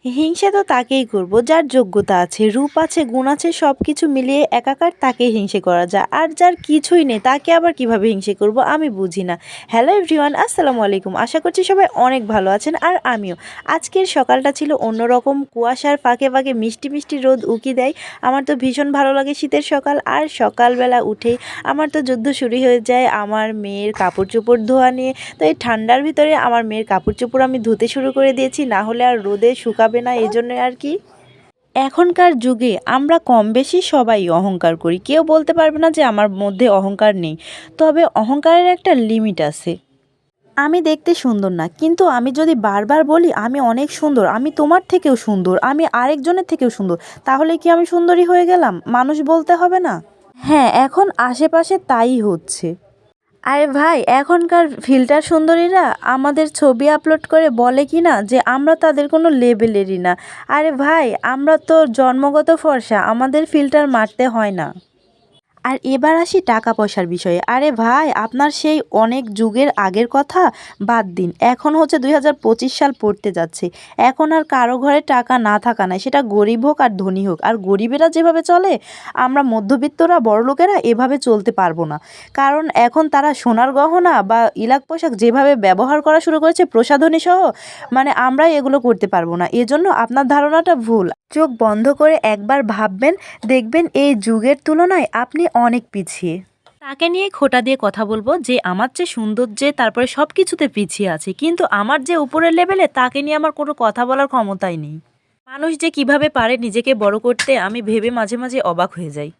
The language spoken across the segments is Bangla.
হিংসে তো তাকেই করব যার যোগ্যতা আছে, রূপ আছে, গুণ আছে, সব কিছু মিলিয়ে একাকার তাকেই হিংসে করা যায়। আর যার কিছুই নেই তাকে আবার কিভাবে হিংসে করব আমি বুঝি না। হ্যালো এভরিওয়ান, আসসালামু আলাইকুম। আশা করছি সবাই অনেক ভালো আছেন আর আমিও। আজকের সকালটা ছিল অন্যরকম, কুয়াশার ফাঁকে ফাঁকে মিষ্টি মিষ্টি রোদ উকি দেয়। আমার তো ভীষণ ভালো লাগে শীতের সকাল। আর সকালবেলা উঠেই আমার তো যুদ্ধ শুরু হয়ে যায় আমার মেয়ের কাপড় চোপড় ধোয়া নিয়ে। তো এই ঠান্ডার ভিতরে আমার মেয়ের কাপড় চোপড় আমি ধুতে শুরু করে দিয়েছি, না হলে আর রোদে শুকাবে না, এই জন্য আর কি। এখনকার যুগে আমরা কম বেশি সবাই অহংকার করি, কেউ বলতে পারবে না যে আমার মধ্যে অহংকার নেই। তবে অহংকারের একটা লিমিট আছে। আমি দেখতে সুন্দর না, কিন্তু আমি যদি বারবার বলি আমি অনেক সুন্দর, আমি তোমার থেকেও সুন্দর, আমি আরেকজনের থেকেও সুন্দর, তাহলে কি আমি সুন্দরী হয়ে গেলাম? মানুষ বলতে হবে না? হ্যাঁ, এখন আশেপাশে তাই হচ্ছে। আরে ভাই, এখনকার ফিল্টার সুন্দরীরা আমাদের ছবি আপলোড করে বলে কি না যে আমরা তাদের কোনো লেবেলেরই না। আরে ভাই, আমরা তো জন্মগত ফর্সা, আমাদের ফিল্টার মারতে হয় না। আর এবার আসি টাকা পয়সার বিষয়ে। আরে ভাই, আপনার সেই অনেক যুগের আগের কথা বাদ দিন, এখন হচ্ছে 2025 সাল পড়তে যাচ্ছে। এখন আর কারো ঘরে টাকা না থাকা নাই, সেটা গরিব হোক আর ধনী হোক। আর গরিবেরা যেভাবে চলে, আমরা মধ্যবিত্তরা বড়লোকেরা এভাবে চলতে পারবো না। কারণ এখন তারা সোনার গহনা বা ইলাক পোশাক যেভাবে ব্যবহার করা শুরু করেছে প্রসাধনী সহ, মানে আমরাই এগুলো করতে পারবো না। এজন্য আপনার ধারণাটা ভুল। চোখ বন্ধ করে একবার ভাববেন, দেখবেন এই যুগের তুলনায় আপনি অনেক পিছিয়ে। তাকে নিয়ে খোঁটা দিয়ে কথা বলবো যে আমার চেয়ে সুন্দর, যে তারপরে সব কিছুতে পিছিয়ে আছে, কিন্তু আমার যে উপরের লেভেলে তাকে নিয়ে আমার কোনো কথা বলার ক্ষমতাই নেই। মানুষ যে কিভাবে পারে নিজেকে বড় করতে আমি ভেবে মাঝে মাঝে অবাক হয়ে যাই।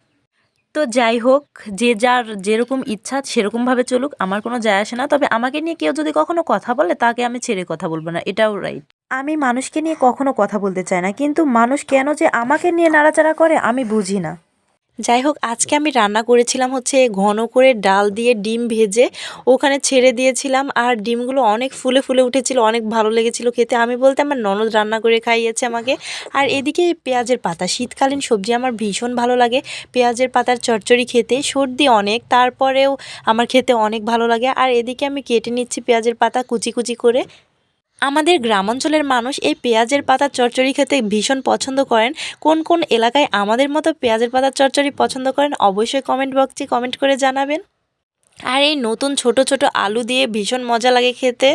তো যাই হোক, যে যার যেরকম ইচ্ছা সেরকমভাবে চলুক, আমার কোনো যায় আসে না। তবে আমাকে নিয়ে কেউ যদি কখনো কথা বলে তাকে আমি ছেড়ে কথা বলবো না, এটাও রাইট। আমি মানুষকে নিয়ে কখনো কথা বলতে চাই না, কিন্তু মানুষ কেন যে আমাকে নিয়ে নাড়াচাড়া করে আমি বুঝি না। যাই হোক, আজকে আমি রান্না করেছিলাম হচ্ছে ঘন করে ডাল দিয়ে ডিম ভেজে ওখানে ছেড়ে দিয়েছিলাম। আর ডিমগুলো অনেক ফুলে ফুলে উঠেছিল, অনেক ভালো লেগেছিল খেতে। আমি বলতে আমার ননদ রান্না করে খাইয়েছে আমাকে। আর এদিকে পেঁয়াজের পাতা, শীতকালীন সবজি আমার ভীষণ ভালো লাগে। পেঁয়াজের পাতার চচ্চড়ি খেতে, সর্দি অনেক, তারপরেও আমার খেতে অনেক ভালো লাগে। আর এদিকে আমি কেটে নিচ্ছি পেঁয়াজের পাতা কুচি কুচি করে। আমাদের গ্রামাঞ্চলের মানুষ এই পেঁয়াজের পাতার চচ্চড়ি খেতে ভীষণ পছন্দ করেন। কোন কোন এলাকায় আমাদের মতো পেঁয়াজের পাতার চচ্চড়ি পছন্দ করেন অবশ্যই কমেন্ট বক্সে কমেন্ট করে জানাবেন। আর এই নতুন ছোট ছোট আলু দিয়ে ভীষণ মজা লাগে খেতে।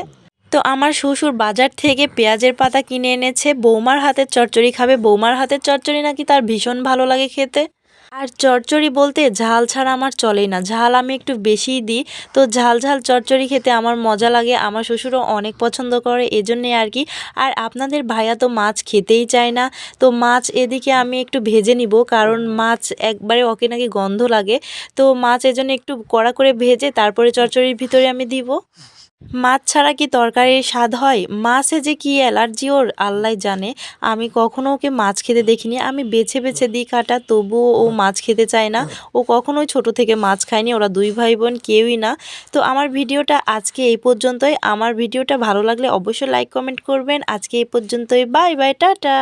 তো আমার শ্বশুর বাজার থেকে পেঁয়াজের পাতা কিনে এনেছে, বৌমার হাতের চচ্চড়ি খাবে। বৌমার হাতের চচ্চড়ি নাকি তার ভীষণ ভালো লাগে খেতে। আর চচ্চড়ি বলতে ঝাল ছাড়া আমার চলেই না, ঝাল আমি একটু বেশিই দিই। তো ঝাল ঝাল চচ্চড়ি খেতে আমার মজা লাগে, আমার শ্বশুরও অনেক পছন্দ করে, এজন্যে আর কি। আর আপনাদের ভাইয়া তো মাছ খেতেই চায় না। তো মাছ এদিকে আমি একটু ভেজে নিব, কারণ মাছ একবারে ওকে নাকি গন্ধ লাগে। তো মাছ এজন্য একটু কড়া করে ভেজে তারপরে চচ্চড়ির ভিতরে আমি দিব। মাছ ছাড়া কি তরকারির স্বাদ হয়? মাছে যে কি অ্যালার্জি ওর আল্লাহ জানে। আমি কখনো ওকে মাছ খেতে দেখিনি, আমি বেছে বেছে দিই কাটা, তবুও ও মাছ খেতে চায় না। ও কখনোই ছোট থেকে মাছ খায়নি, ওরা দুই ভাই বোন কেউই না। তো আমার ভিডিওটা আজকে এই পর্যন্তই। আমার ভিডিওটা ভালো লাগলে অবশ্যই লাইক কমেন্ট করবেন। আজকে এই পর্যন্তই, বাই বাই, টাটা।